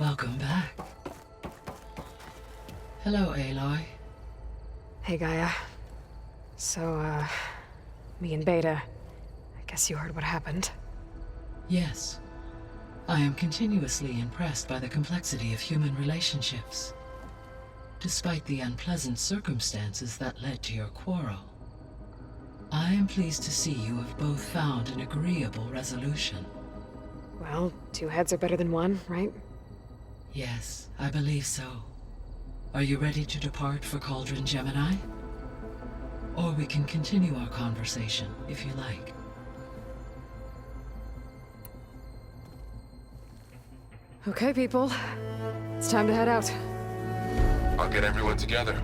Welcome back. Hello, Aloy. Hey, Gaia. So, me and Beta, I guess you heard what happened. Yes. I am continuously impressed by the complexity of human relationships. Despite the unpleasant circumstances that led to your quarrel, I am pleased to see you have both found an agreeable resolution. Well, two heads are better than one, right? Yes, I believe so. Are you ready to depart for Cauldron Gemini? Or we can continue our conversation, if you like. Okay, people. It's time to head out. I'll get everyone together.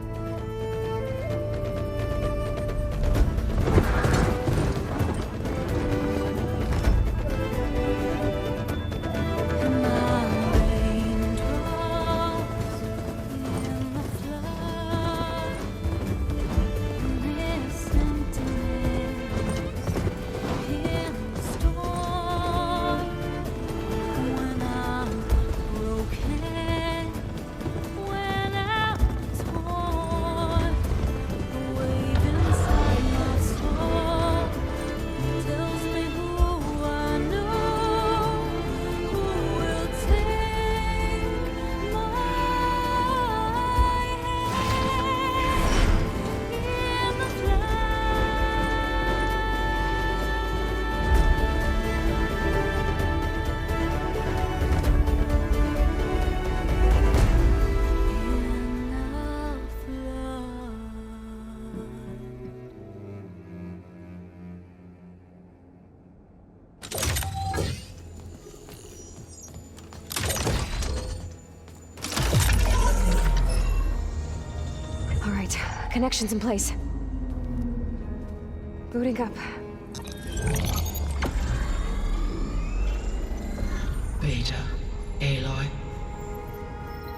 All right, connections in place. Booting up. Beta, Aloy.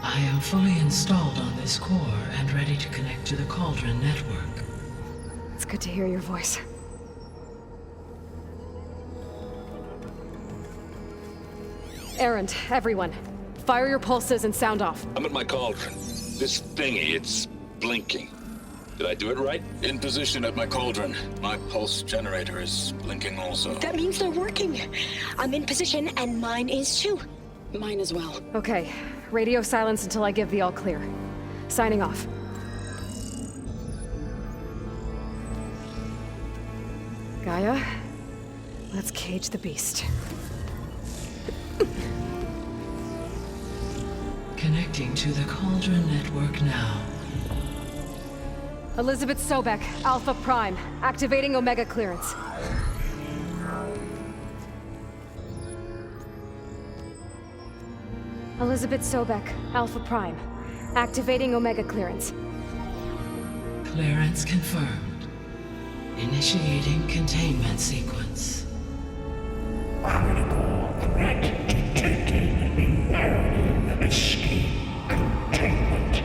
I am fully installed on this core and ready to connect to the Cauldron network. It's good to hear your voice. Erend, everyone. Fire your pulses and sound off. I'm at my cauldron. This thingy, it's blinking. Did I do it right? In position at my cauldron. My pulse generator is blinking also. That means they're working. I'm in position and mine is too. Mine as well. Okay, radio silence until I give the all clear. Signing off. Gaia, let's cage the beast. Connecting to the Cauldron network now. Elizabeth Sobek, Alpha Prime, activating Omega clearance. Elizabeth Sobek, Alpha Prime, activating Omega clearance. Clearance confirmed. Initiating containment sequence. Critical threat detected. Imperative escape containment.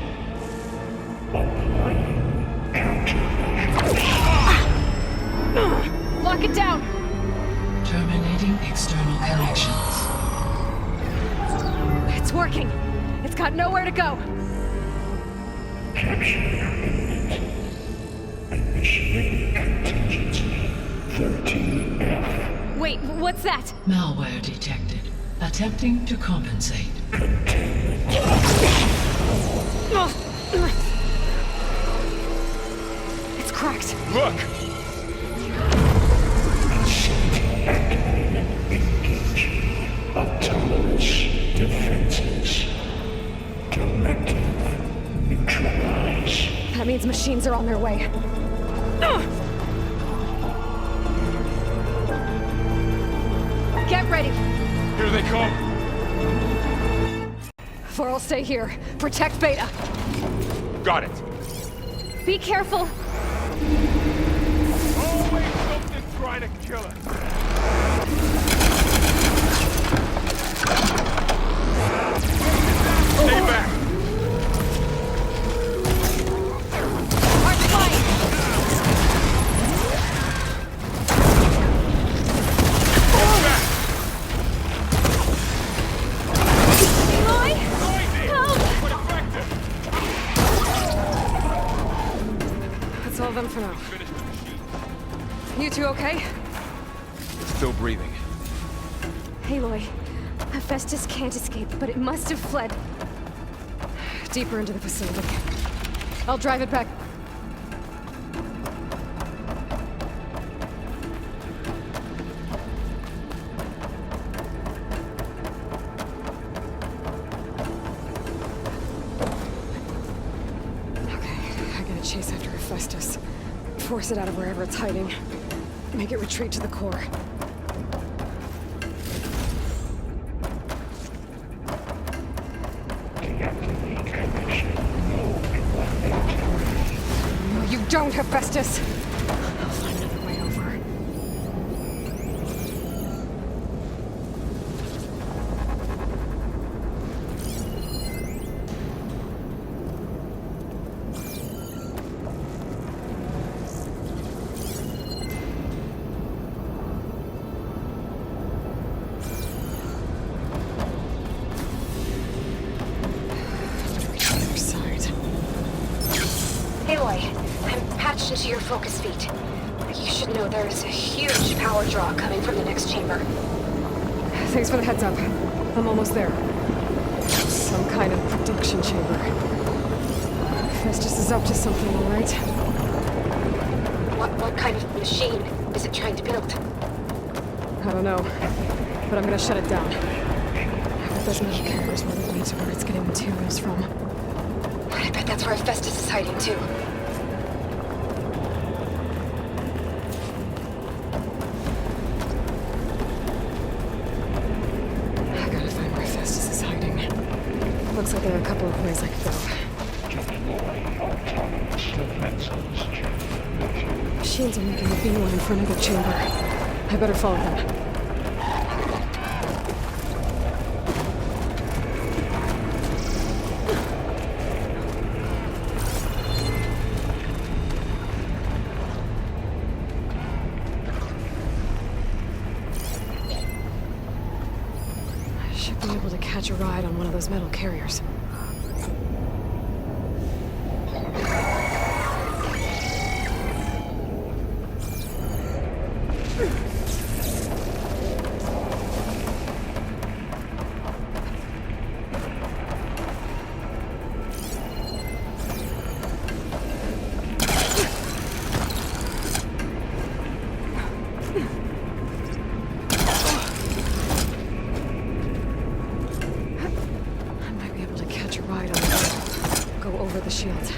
Applying countermeasures. Lock it down! Terminating external connections. It's working! It's got nowhere to go! Capture imminent. Initiating contingency 13F. Wait, what's that? Malware detected. Attempting to compensate. It's cracked. Look! Facility activated. Engaging autonomous defenses. Directive neutralize. That means machines are on their way. Get ready! Here they come! Vor'll stay here. Protect Beta. Got it! Be careful! Always something trying to kill us! Stay back! Hard flying! Back! Aloy? Still breathing. Aloy, Hephaestus can't escape, but it must have fled deeper into the facility. I'll drive it back. Chase after Hephaestus. Force it out of wherever it's hiding. Make it retreat to the core. Deactivate connection mode when No, you don't, Hephaestus! I'll find another way over. Aloy, I'm patched into your focus feed. You should know there's a huge power draw coming from the next chamber. Thanks for the heads up. I'm almost there. Some kind of production chamber. Hephaestus is up to something, all right? What kind of machine is it trying to build? I don't know, but I'm gonna shut it down. I bet those metal carriers will lead me to where it's getting materials from. I bet that's where Hephaestus is hiding too. I gotta find where Hephaestus is hiding. Looks like there are a couple of ways I could go. deploy autonomous defenses. Machines are making a beeline for another chamber. I better follow them. I should be able to catch a ride on one of those metal carriers. The shields.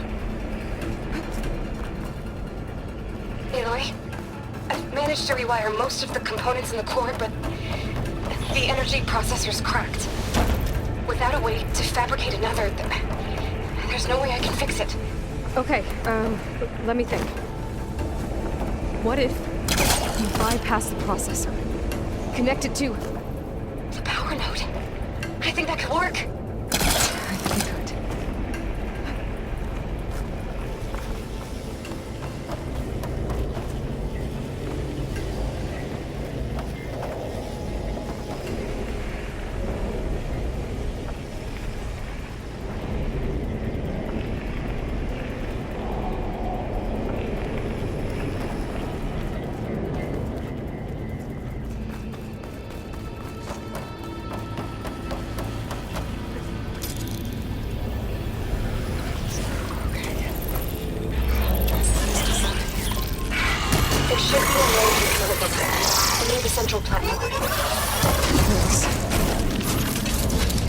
Aloy, I've managed to rewire most of the components in the core, but the energy processor's cracked. Without a way to fabricate another, there's no way I can fix it. Okay, let me think. What if you bypass the processor? Connect it to The power node. I think that could work. I think it could. There should be a load control button near the central platform. Thanks.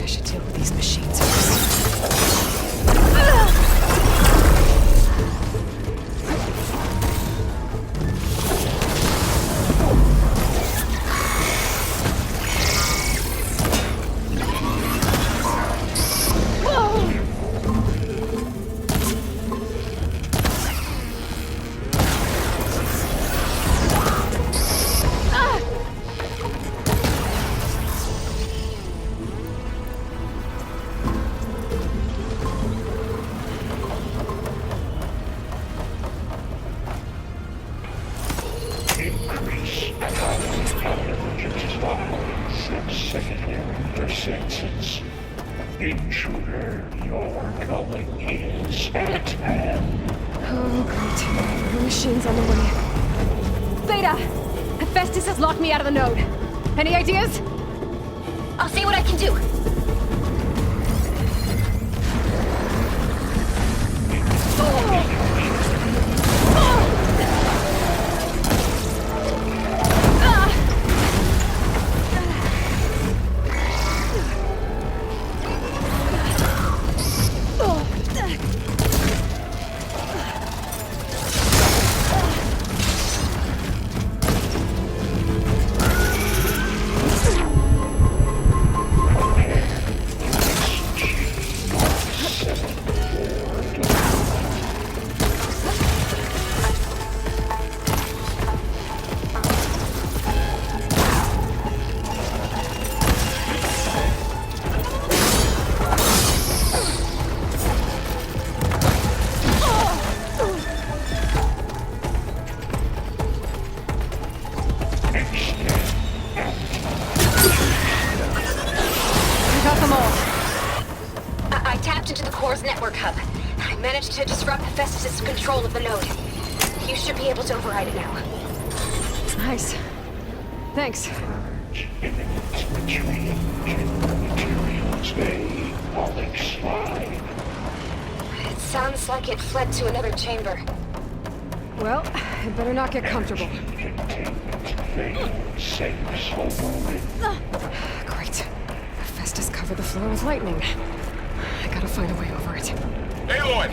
I should deal with these machines first. Increase and secondary perceptions. Intruder, your calling is at hand. Oh, great. The machine's on the way. Beta! Hephaestus has locked me out of the node. Any ideas? I'll see what I can do. I tapped into the core's network hub. I managed to disrupt Hephaestus' control of the node. You should be able to override it now. Nice. Thanks. Imminent retreat. Materials may all expire. It sounds like it fled to another chamber. Well, I better not get comfortable. Containment failed. Saves for moment. Great. Hephaestus covered the floor with lightning. I gotta find a way over it. Aloy!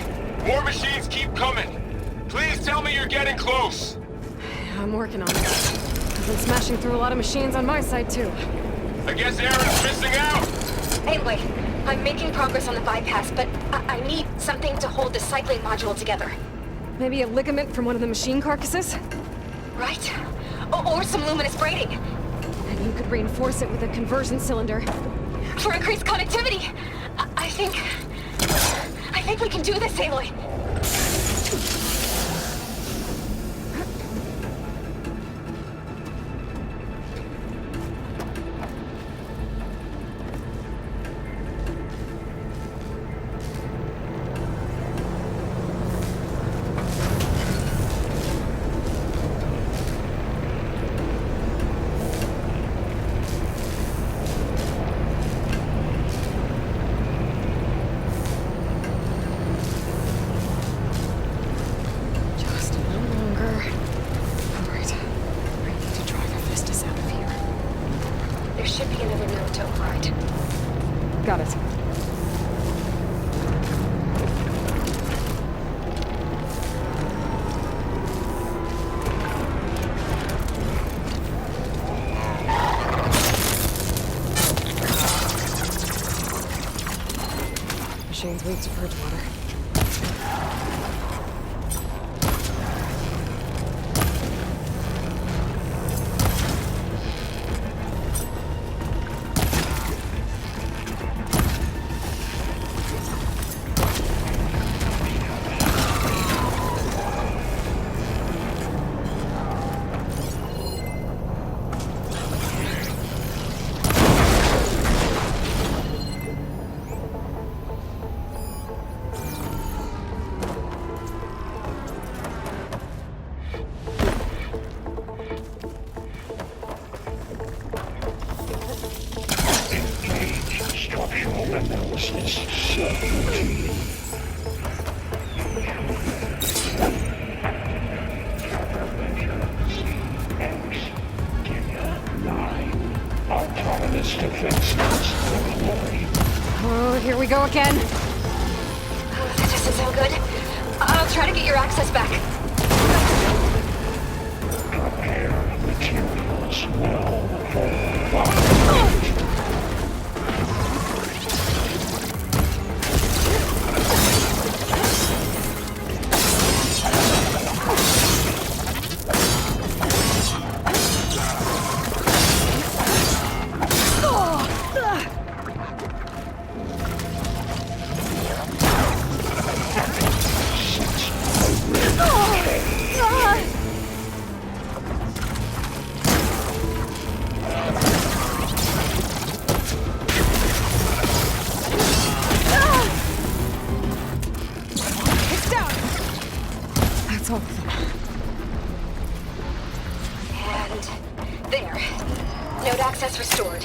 More machines keep coming! Please tell me you're getting close! I'm working on it. I've been smashing through a lot of machines on my side, too. I guess Aaron's missing out! Anyway, I'm making progress on the bypass, but I need something to hold the cycling module together. Maybe a ligament from one of the machine carcasses? Right? Or some luminous braiding. And you could reinforce it with a conversion cylinder. For increased connectivity! I think we can do this, Aloy. Just a little longer. Alright. I need to drive Hephaestus out of here. There should be another node to override. Got it. Machine's weak to Bridgewater. Structural analysis certainty. X, Kenya 9. Autonomous defenses deployed. Oh, here we go again. Oh, that doesn't sound good. I'll try to get your access back. Prepare materials well for fire. There. Node access restored.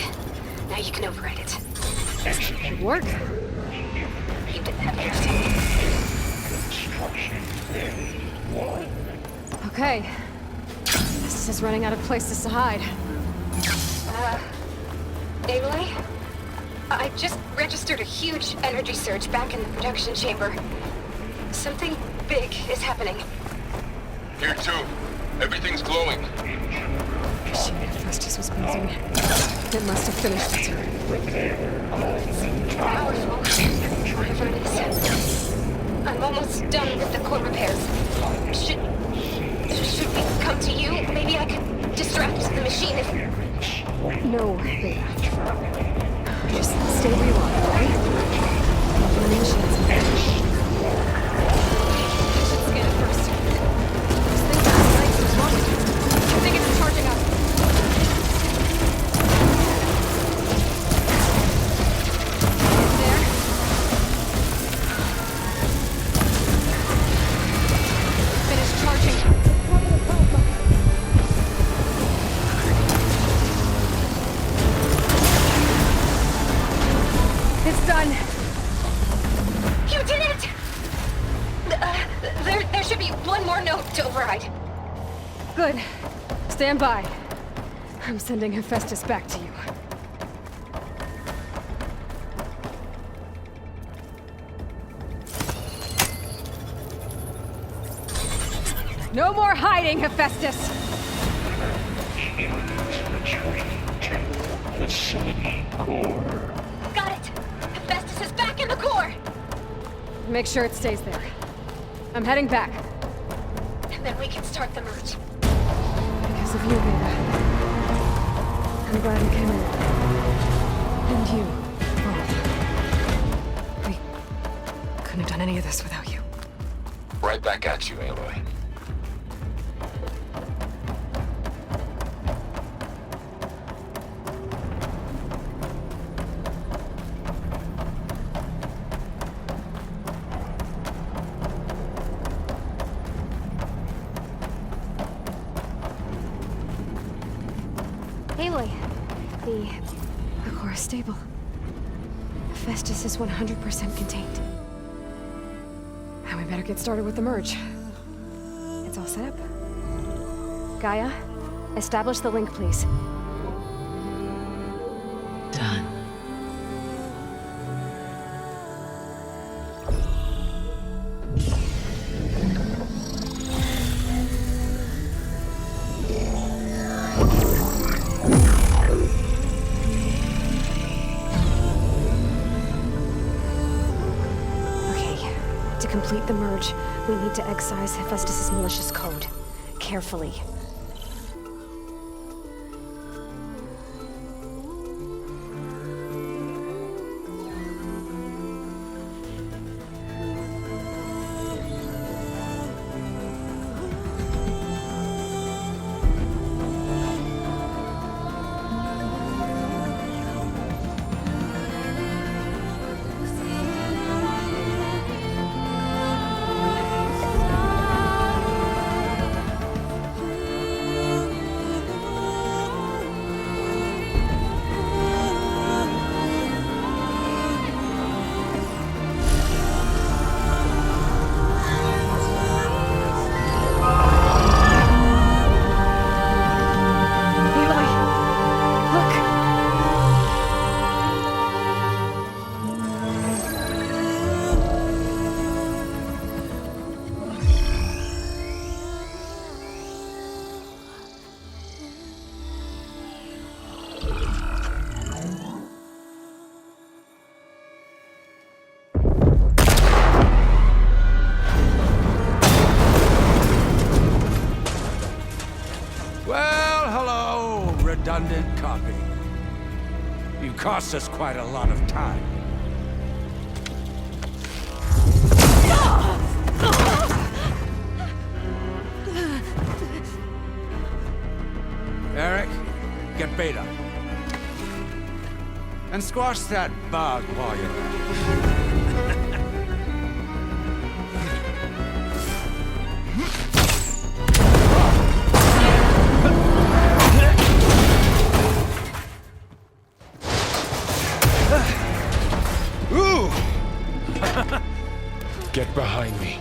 Now you can override it. Good work. You didn't have to. Okay. This is running out of places to hide. Aloy? I just registered a huge energy surge back in the production chamber. Something big is happening. Here too. Everything's glowing. The machine Hephaestus was building. It must have finished its Powerful. Whatever it is. I'm almost done with the core repairs. Should we come to you? Maybe I could distract the machine if... No, Beta. Just stay where you are, alright? The machine's should scan it first. This thing's out of light. What's wrong with it? I think it's charging up. There. Finish charging. It's done. You did it! There should be one more note to override. Good. Stand by. I'm sending Hephaestus back to you. No more hiding, Hephaestus! The city core. Got it! Hephaestus is back in the core! Make sure it stays there. I'm heading back. And then we can start the merge. Because of you, Beta. I'm glad you came in. And you, both. We couldn't have done any of this without you. Right back at you, Aloy. Aloy, the core is stable. Hephaestus is 100% contained. And we better get started with the merge. It's all set up. Gaia, establish the link, please. Done. Okay, to complete the merge, we need to excise Hephaestus' malicious code. Carefully. Well, hello, redundant copy. You cost us quite a lot of time. Eric, get Beta. And squash that bug while you're at it. behind me.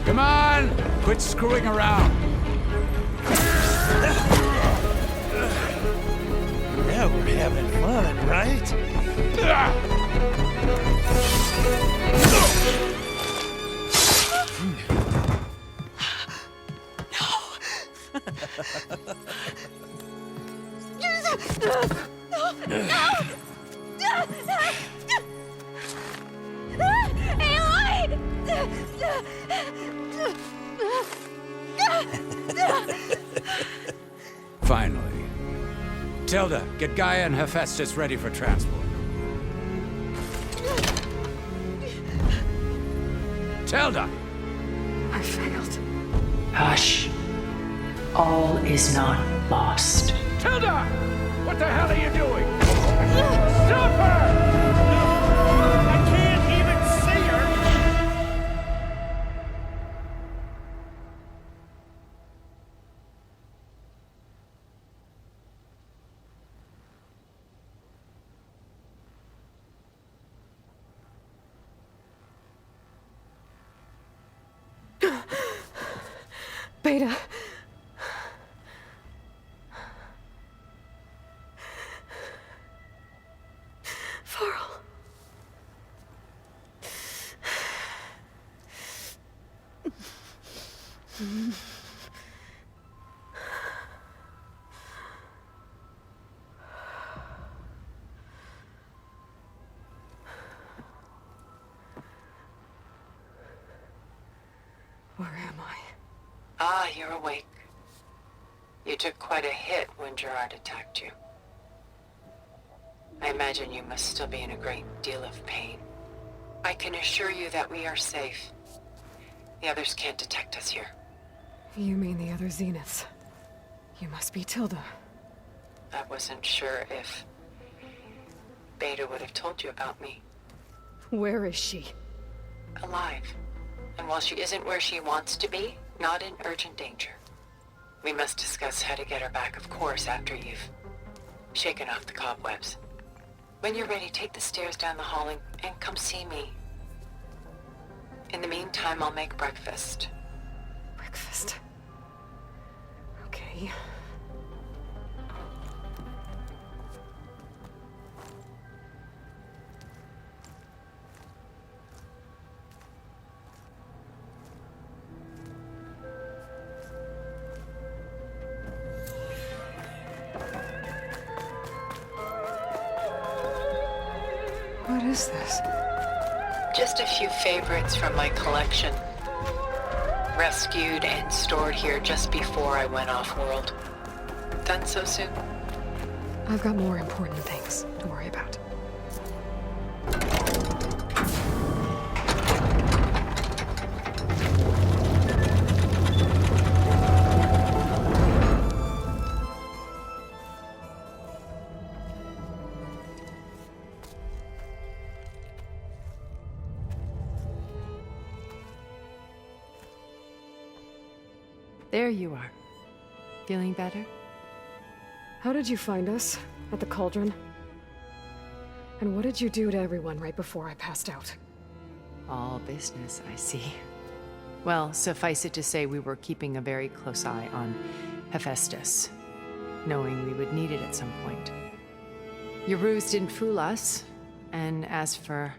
Come on! Quit screwing around! Now we're having fun, right? Finally. Tilda, get Gaia and Hephaestus ready for transport. Tilda! I failed. Hush. All is not lost. Tilda! What the hell are you doing? Stop her! I can't even see her! Beta. Varl. Where am I? Ah, you're awake. You took quite a hit when Gerard attacked you. I imagine you must still be in a great deal of pain. I can assure you that we are safe. The others can't detect us here. You mean the other Zeniths? You must be Tilda. I wasn't sure if Beta would have told you about me. Where is she? Alive. And while she isn't where she wants to be, not in urgent danger. We must discuss how to get her back, of course, after you've shaken off the cobwebs. When you're ready, take the stairs down the hall and come see me. In the meantime, I'll make breakfast. Breakfast. Okay. What is this? Just a few favorites from my collection. Rescued and stored here just before I went off-world. Done so soon? I've got more important things to worry about. There you are. Feeling better? How did you find us? At the Cauldron? And what did you do to everyone right before I passed out? All business, I see. Well, suffice it to say we were keeping a very close eye on Hephaestus, knowing we would need it at some point. Your ruse didn't fool us, and as for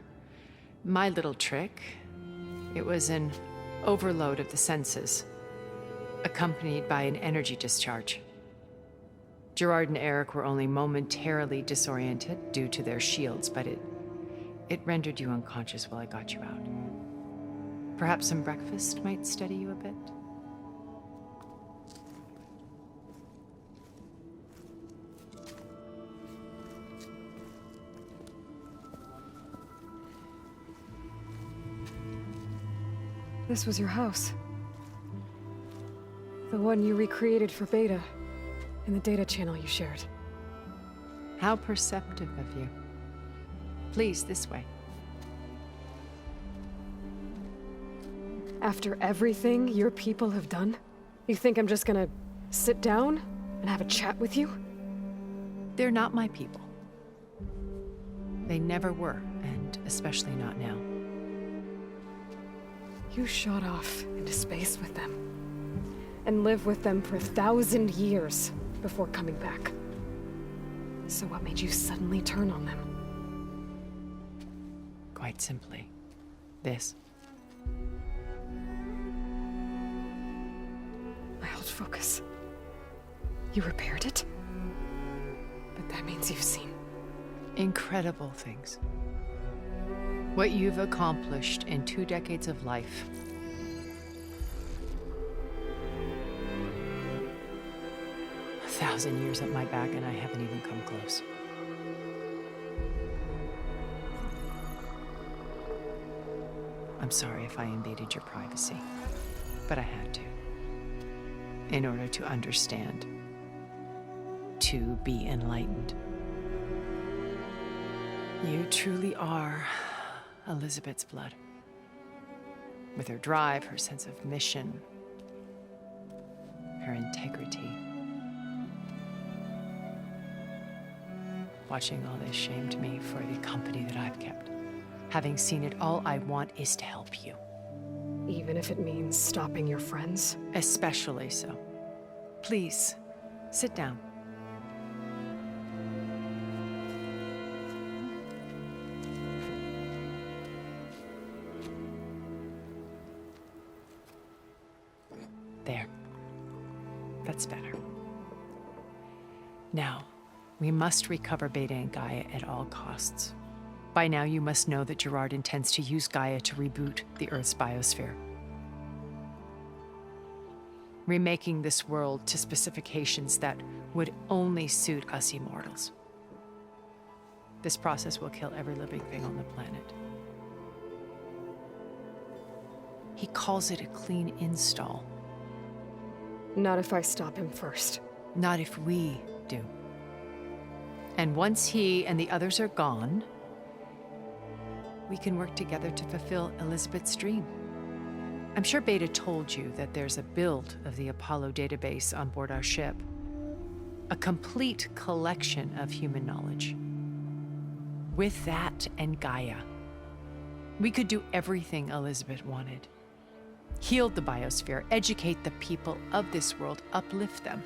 my little trick, it was an overload of the senses, accompanied by an energy discharge. Gerard and Eric were only momentarily disoriented due to their shields, but it rendered you unconscious while I got you out. Perhaps some breakfast might steady you a bit? This was your house. The one you recreated for Beta, in the data channel you shared. How perceptive of you. Please, this way. After everything your people have done, you think I'm just gonna sit down and have a chat with you? They're not my people. They never were, and especially not now. You shot off into space with them. And lived with them for 1,000 years before coming back. So what made you suddenly turn on them? Quite simply, this. I held focus. You repaired it? But that means you've seen... Incredible things. What you've accomplished in 2 decades of life. A 1,000 years at my back and I haven't even come close. I'm sorry if I invaded your privacy, but I had to. In order to understand. To be enlightened. You truly are Elizabeth's blood. With her drive, her sense of mission, her integrity. Watching all this shamed me for the company that I've kept. Having seen it, all I want is to help you. Even if it means stopping your friends? Especially so. Please, sit down. There. That's better. Now, we must recover Beta and Gaia at all costs. By now, you must know that Gerard intends to use Gaia to reboot the Earth's biosphere. Remaking this world to specifications that would only suit us immortals. This process will kill every living thing on the planet. He calls it a clean install. Not if I stop him first. Not if we do. And once he and the others are gone, we can work together to fulfill Elizabeth's dream. I'm sure Beta told you that there's a build of the Apollo database on board our ship. A complete collection of human knowledge. With that and Gaia, we could do everything Elizabeth wanted. Heal the biosphere, educate the people of this world, uplift them.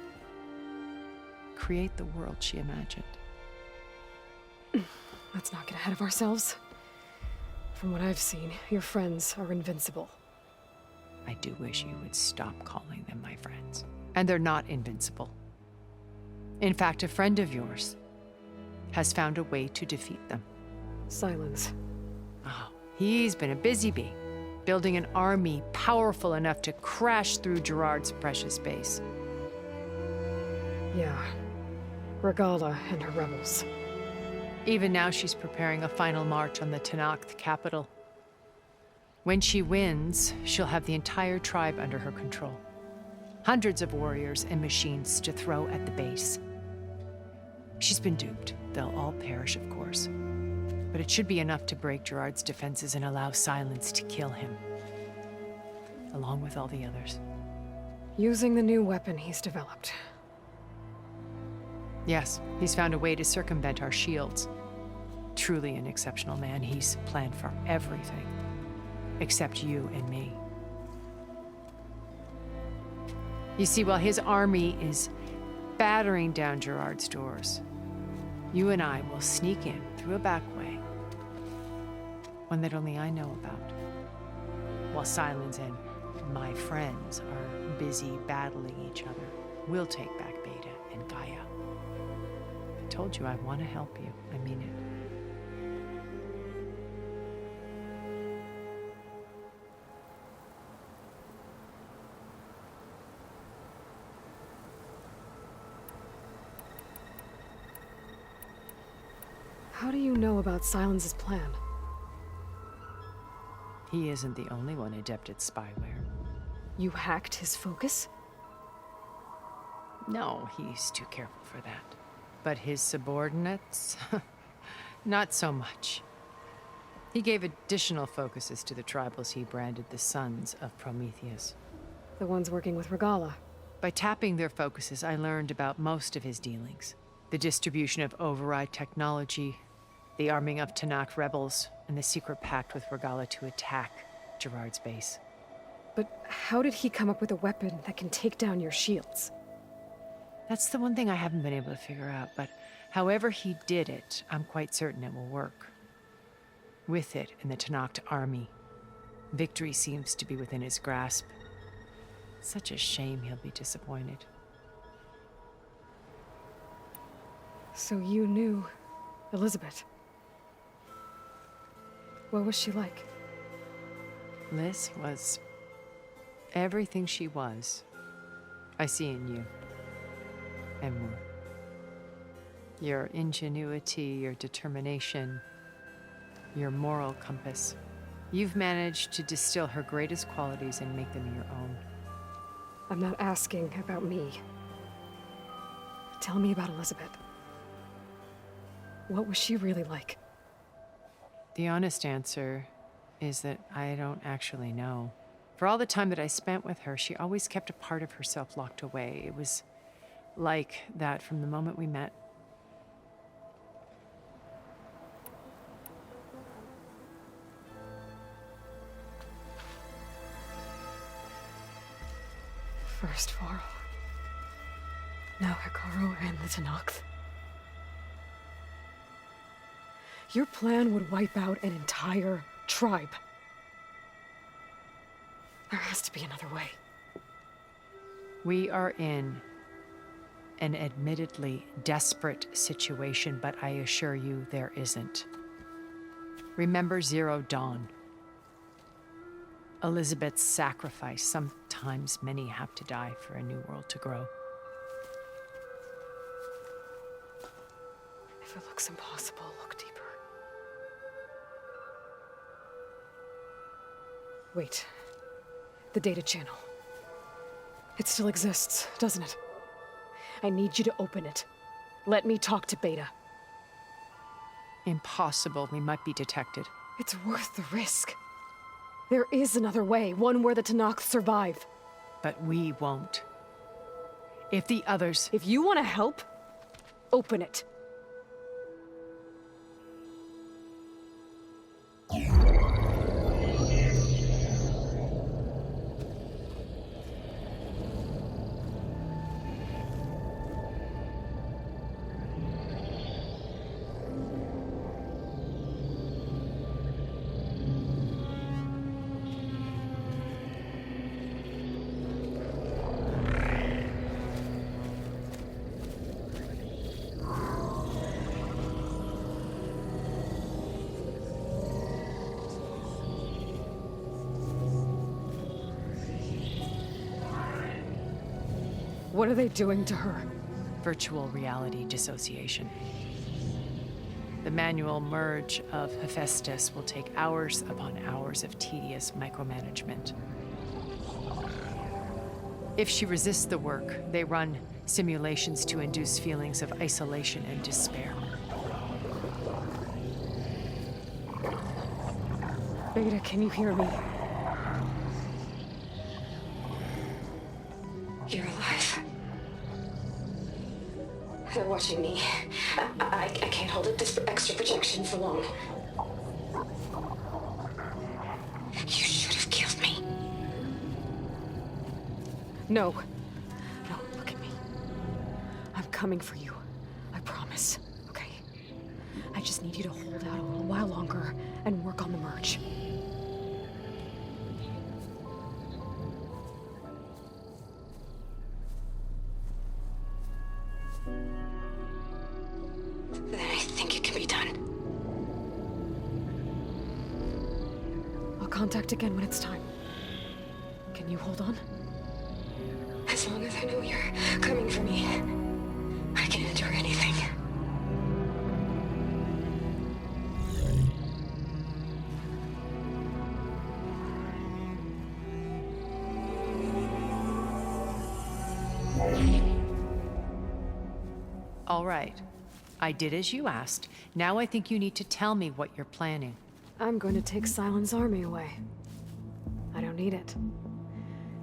Create the world she imagined. Let's not get ahead of ourselves. From what I've seen, your friends are invincible. I do wish you would stop calling them my friends. And they're not invincible. In fact, a friend of yours has found a way to defeat them. Silence. Oh, he's been a busy bee, building an army powerful enough to crash through Gerard's precious base. Yeah. Regala and her rebels. Even now, she's preparing a final march on the Tenakth capital. When she wins, she'll have the entire tribe under her control. Hundreds of warriors and machines to throw at the base. She's been duped. They'll all perish, of course. But it should be enough to break Gerard's defenses and allow Silence to kill him. Along with all the others. Using the new weapon he's developed. Yes, he's found a way to circumvent our shields. Truly an exceptional man. He's planned for everything. Except you and me. You see, while his army is battering down Gerard's doors, you and I will sneak in through a back way. One that only I know about. While Silence and my friends are busy battling each other, we'll take back Beta and Gaia. I told you I want to help you. I mean it. How do you know about Silence's plan? He isn't the only one adept at spyware. You hacked his focus? No, he's too careful for that. But his subordinates? Not so much. He gave additional focuses to the tribals he branded the Sons of Prometheus. The ones working with Regala. By tapping their focuses, I learned about most of his dealings. The distribution of override technology, the arming of Tanakh rebels, and the secret pact with Regala to attack Gerard's base. But how did he come up with a weapon that can take down your shields? That's the one thing I haven't been able to figure out, but however he did it, I'm quite certain it will work. With it and the Tanakh army, victory seems to be within his grasp. Such a shame he'll be disappointed. So you knew Elizabeth. What was she like? Liz was everything she was. I see in you. And more. Your ingenuity, your determination, your moral compass. You've managed to distill her greatest qualities and make them your own. I'm not asking about me. Tell me about Elizabeth. What was she really like? The honest answer is that I don't actually know. For all the time that I spent with her, she always kept a part of herself locked away. It was like that from the moment we met. First Varl. Now Hekarro and the Tenakth. Your plan would wipe out an entire tribe. There has to be another way. We are in an admittedly desperate situation, but I assure you there isn't. Remember Zero Dawn. Elizabeth's sacrifice. Sometimes many have to die for a new world to grow. If it looks impossible, look deeper. Wait. The data channel. It still exists, doesn't it? I need you to open it. Let me talk to Beta. Impossible. We might be detected. It's worth the risk. There is another way, one where the Tenakth survive. But we won't. If the others... If you want to help, open it. What are they doing to her? Virtual reality dissociation. The manual merge of Hephaestus will take hours upon hours of tedious micromanagement. If she resists the work, they run simulations to induce feelings of isolation and despair. Beta, can you hear me? You're alive. They're watching me. I can't hold up this extra projection for long. You should have killed me. No. No, look at me. I'm coming for you. I promise. Okay? I just need you to hold out a little while longer and work on the merge. Then I think it can be done. I'll contact again when it's time. Can you hold on? As long as I know you're coming for me, I can endure anything. All right. I did as you asked. Now I think you need to tell me what you're planning. I'm going to take Sylens' army away. I don't need it.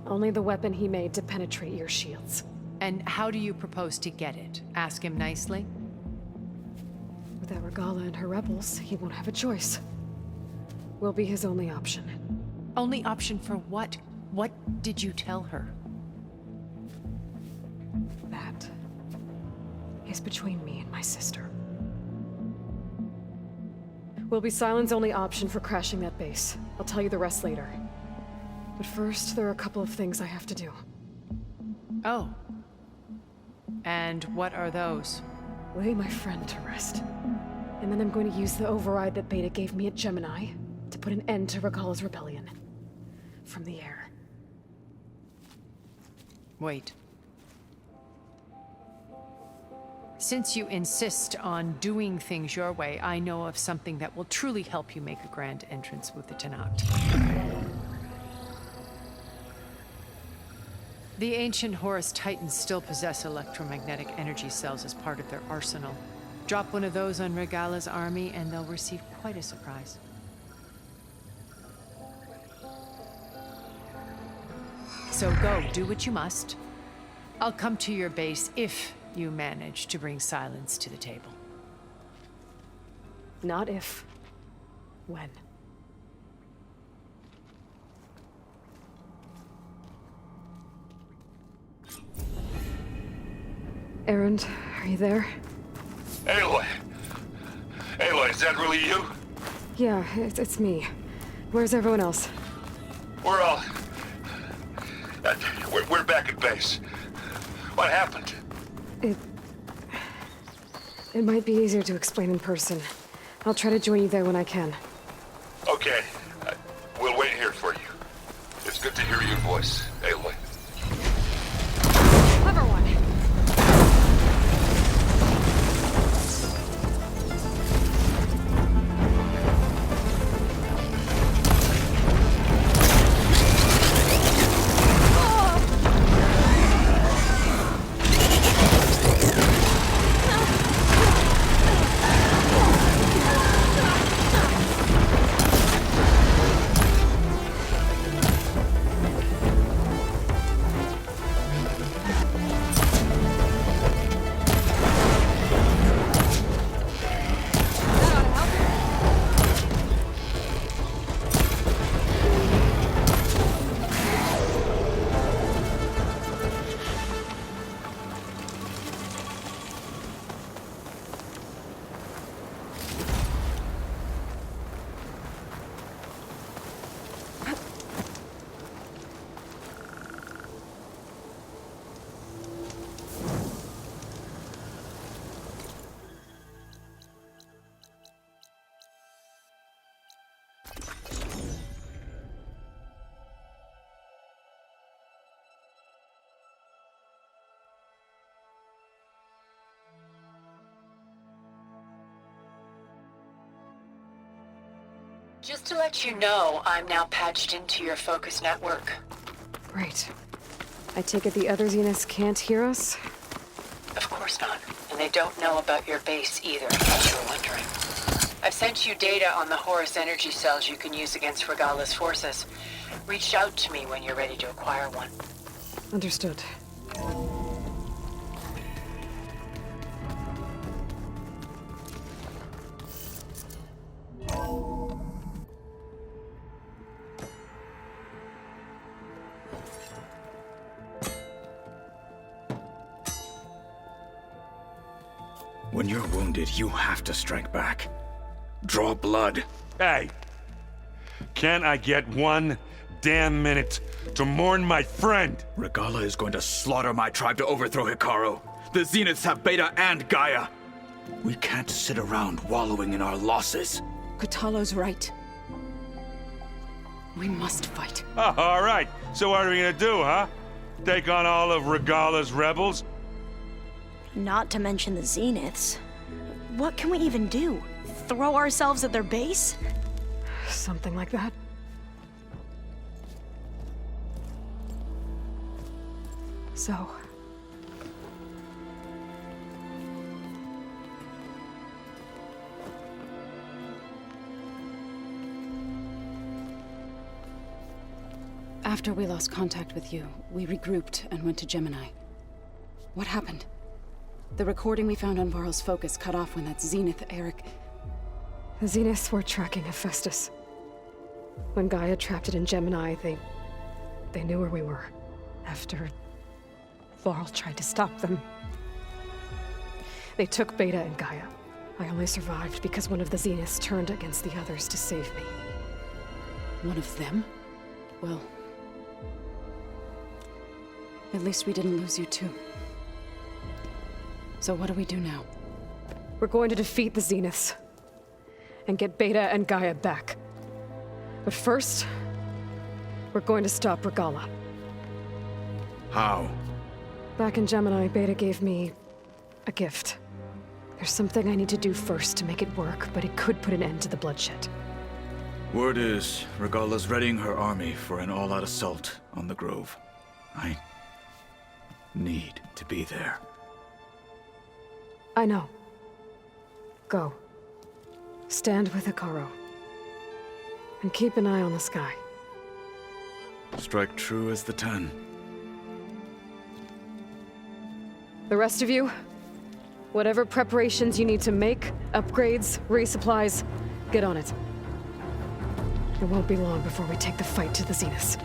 Only the weapon he made to penetrate your shields. And how do you propose to get it? Ask him nicely? Without Regala and her rebels, he won't have a choice. We'll be his only option. Only option for what? What did you tell her? That is between me and my sister. Will be Sylens' only option for crashing that base. I'll tell you the rest later. But first, there are a couple of things I have to do. Oh. And what are those? Lay my friend to rest. And then I'm going to use the override that Beta gave me at Gemini to put an end to Regala's rebellion. From the air. Wait. Since you insist on doing things your way, I know of something that will truly help you make a grand entrance with the Tenakth. The ancient Horus Titans still possess electromagnetic energy cells as part of their arsenal. Drop one of those on Regala's army and they'll receive quite a surprise. So go, do what you must. I'll come to your base if you manage to bring Sylens to the table. Not if. When. Erend, are you there? Aloy! Aloy, is that really you? Yeah, it's me. Where's everyone else? We're all... we're back at base. What happened? It might be easier to explain in person. I'll try to join you there when I can. Okay. We'll wait here for you. It's good to hear your voice, Aloy. Clever one. Just to let you know, I'm now patched into your focus network. Great. I take it the other Zeniths can't hear us? Of course not. And they don't know about your base either, in case you were wondering. I've sent you data on the Horus energy cells you can use against Regala's forces. Reach out to me when you're ready to acquire one. Understood. When you're wounded, you have to strike back. Draw blood. Hey! Can't I get one damn minute to mourn my friend? Regala is going to slaughter my tribe to overthrow Hekarro. The Zeniths have Beta and Gaia. We can't sit around wallowing in our losses. Kotallo's right. We must fight. Oh, all right. So what are we gonna do, huh? Take on all of Regala's rebels? Not to mention the Zeniths. What can we even do? Throw ourselves at their base? Something like that. So... After we lost contact with you, we regrouped and went to Gemini. What happened? The recording we found on Varl's focus cut off when that Zenith, Eric... The Zeniths were tracking Hephaestus. When Gaia trapped it in Gemini, they knew where we were. After Varl tried to stop them. They took Beta and Gaia. I only survived because one of the Zeniths turned against the others to save me. One of them? Well... at least we didn't lose you too. So what do we do now? We're going to defeat the Zeniths. And get Beta and Gaia back. But first, we're going to stop Regalla. How? Back in Gemini, Beta gave me a gift. There's something I need to do first to make it work, but it could put an end to the bloodshed. Word is, Regalla's readying her army for an all-out assault on the Grove. I need to be there. I know. Go. Stand with Hekarro. And keep an eye on the sky. Strike true as the 10. The rest of you, whatever preparations you need to make, upgrades, resupplies, get on it. It won't be long before we take the fight to the Zeniths.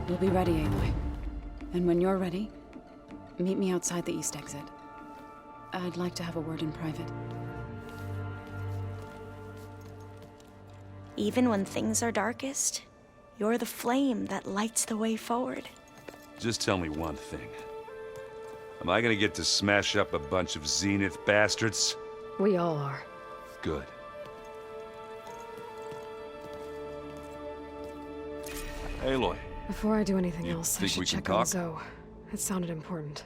We'll be ready, Aloy. And when you're ready, meet me outside the east exit. I'd like to have a word in private. Even when things are darkest, you're the flame that lights the way forward. Just tell me one thing. Am I gonna get to smash up a bunch of Zenith bastards? We all are. Good. Aloy. Before I do anything else, I think should we can check on talk? Zoe. It sounded important.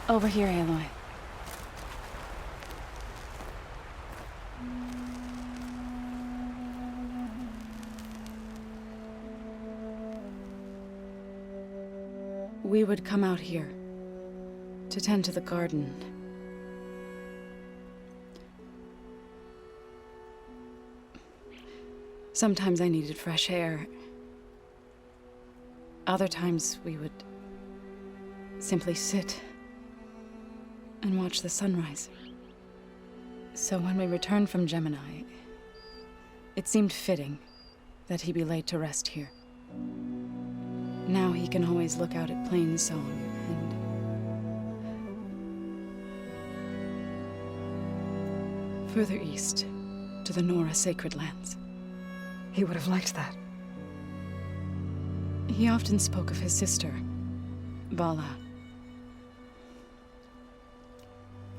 Over here, Aloy. We would come out here to tend to the garden. Sometimes I needed fresh air. Other times we would simply sit and watch the sunrise. So when we returned from Gemini, it seemed fitting that he be laid to rest here. Now he can always look out at Plainsong and further east to the Nora Sacred Lands. He would have liked that. He often spoke of his sister, Vala.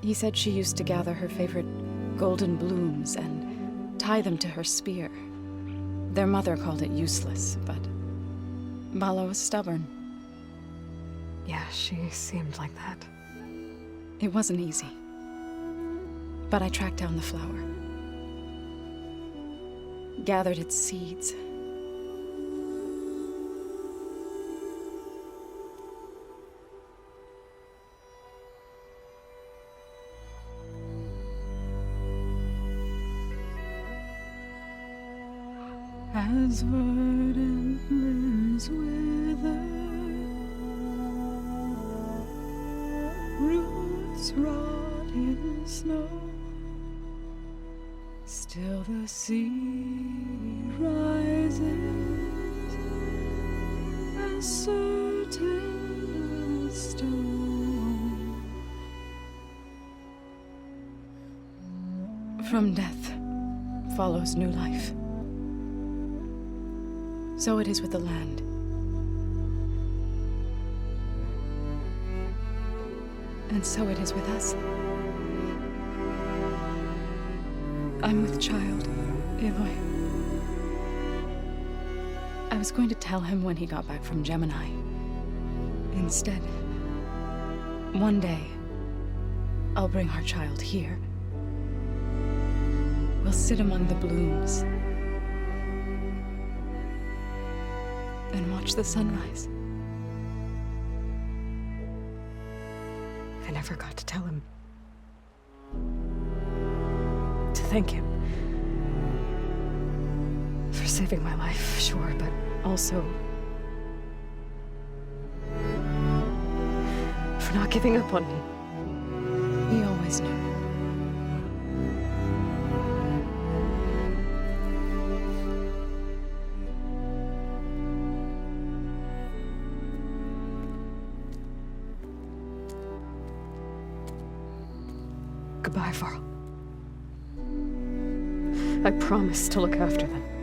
He said she used to gather her favorite golden blooms and tie them to her spear. Their mother called it useless, but Vala was stubborn. Yeah, she seemed like that. It wasn't easy. But I tracked down the flower. Gathered its seeds. As verdant limbs wither, roots rot in snow, still the sea rises as certain as stone. From death follows new life. So it is with the land. And so it is with us. I'm with child, Aloy. I was going to tell him when he got back from Gemini. Instead, one day, I'll bring our child here. We'll sit among the blooms and watch the sunrise. I never got to tell him. To thank him. For saving my life, sure, but also for not giving up on me. He always knew. Goodbye, Varl. I promise to look after them.